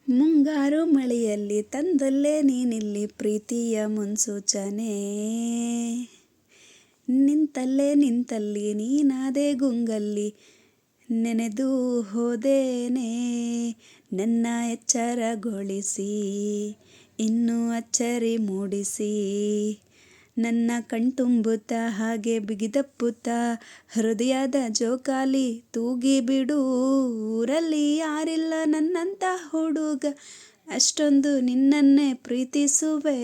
ಮುಂಗಾರು ಮಳೆಯಲ್ಲಿ ತಂದಲ್ಲೇ ನೀನಿಲ್ಲಿ ಪ್ರೀತಿಯ ಮುನ್ಸೂಚನೆ. ನಿಂತಲ್ಲಿ ನೀನಾದೆ ಗುಂಗಲ್ಲಿ ನೆನೆದು ಹೋದೇನೆ. ನನ್ನ ಎಚ್ಚರಗೊಳಿಸಿ ಇನ್ನೂ ಅಚ್ಚರಿ ಮೂಡಿಸಿ, ನನ್ನ ಕಣ್ತುಂಬುತ್ತಾ ಹಾಗೆ ಬಿಗಿದಪ್ಪುತ್ತಾ ಹೃದಯದ ಜೋಕಾಲಿ ತೂಗಿ ಬಿಡು. ಊರಲ್ಲಿ ಯಾರಿಲ್ಲ ನನ್ನಂತ ಹುಡುಗ, ಅಷ್ಟೊಂದು ನಿನ್ನನ್ನೇ ಪ್ರೀತಿಸುವೆ.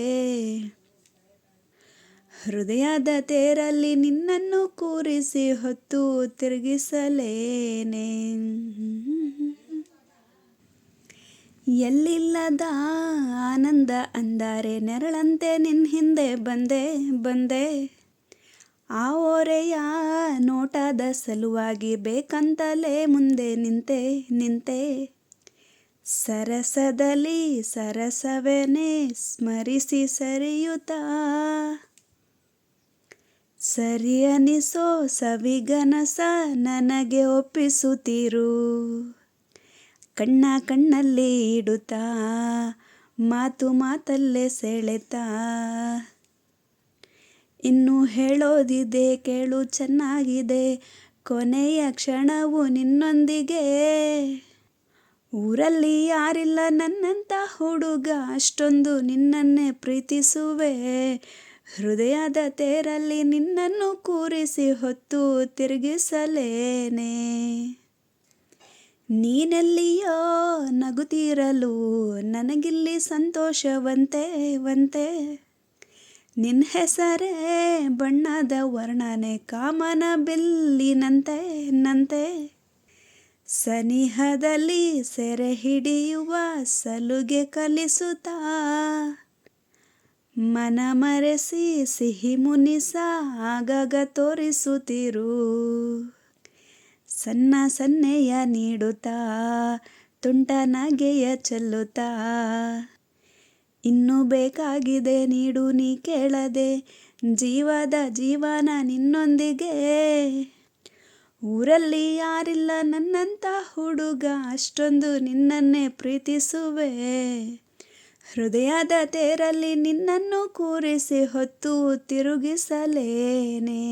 ಹೃದಯದ ತೇರಲ್ಲಿ ನಿನ್ನನ್ನು ಕೂರಿಸಿ ಹೊತ್ತು ತಿರುಗಿಸಲೇನೆ. ಎಲ್ಲಿಲ್ಲದ ಆನಂದ ಅಂದಾರೆ ನೆರಳಂತೆ ನಿನ್ನ ಹಿಂದೆ ಬಂದೆ. ಆ ಓರೆಯ ನೋಟದ ಸಲುವಾಗಿ ಬೇಕಂತಲೇ ಮುಂದೆ ನಿಂತೆ. ಸರಸದಲ್ಲಿ ಸರಸವೇನೆ ಸ್ಮರಿಸಿ ಸರಿಯುತ್ತಾ, ಸರಿ ಅನಿಸೋ ಸವಿಗನಸ ನನಗೆ ಒಪ್ಪಿಸುತ್ತಿರು. ಕಣ್ಣಲ್ಲಿ ಇಡುತ್ತಾ ಮಾತಲ್ಲೇ ಸೆಳೆತಾ, ಇನ್ನು ಹೇಳೋದಿದೆ ಕೇಳು ಚೆನ್ನಾಗಿದೆ ಕೊನೆಯ ಕ್ಷಣವು ನಿನ್ನೊಂದಿಗೆ. ಊರಲ್ಲಿ ಯಾರಿಲ್ಲ ನನ್ನಂತ ಹುಡುಗ, ಅಷ್ಟೊಂದು ನಿನ್ನನ್ನೇ ಪ್ರೀತಿಸುವೆ. ಹೃದಯದ ತೇರಲ್ಲಿ ನಿನ್ನನ್ನು ಕೂರಿಸಿ ಹೊತ್ತು ತಿರುಗಿಸಲೇನೆ. ನೀನೆಲ್ಲಿಯೋ ನಗುತ್ತಿರಲು ನನಗಿಲ್ಲಿ ಸಂತೋಷವಂತೆ. ನಿನ್ನ ಹೆಸರೇ ಬಣ್ಣದ ವರ್ಣನೆ ಕಾಮನ ಬಿಲ್ಲಿನಂತೆ. ಸನಿಹದಲ್ಲಿ ಸೆರೆ ಹಿಡಿಯುವ ಸಲುಗೆ ಕಲಿಸುತ್ತಾ, ಮನ ಮರೆಸಿ ಸಿಹಿ ಮುನಿಸ ಆಗಾಗ ತೋರಿಸುತ್ತಿರು. ಸನ್ನೆಯ ನೀಡುತ್ತಾ ತುಂಟ ನಗೆಯ ಚೆಲ್ಲುತ್ತಾ, ಇನ್ನೂ ಬೇಕಾಗಿದೆ ನೀಡು ನೀ ಕೇಳದೆ ಜೀವದ ಜೀವನ ನಿನ್ನೊಂದಿಗೆ. ಊರಲ್ಲಿ ಯಾರಿಲ್ಲ ನನ್ನಂತ ಹುಡುಗ, ಅಷ್ಟೊಂದು ನಿನ್ನನ್ನೇ ಪ್ರೀತಿಸುವೆ. ಹೃದಯದ ತೇರಲ್ಲಿ ನಿನ್ನನ್ನು ಕೂರಿಸಿ ಹೊತ್ತು ತಿರುಗಿಸಲೇನೆ.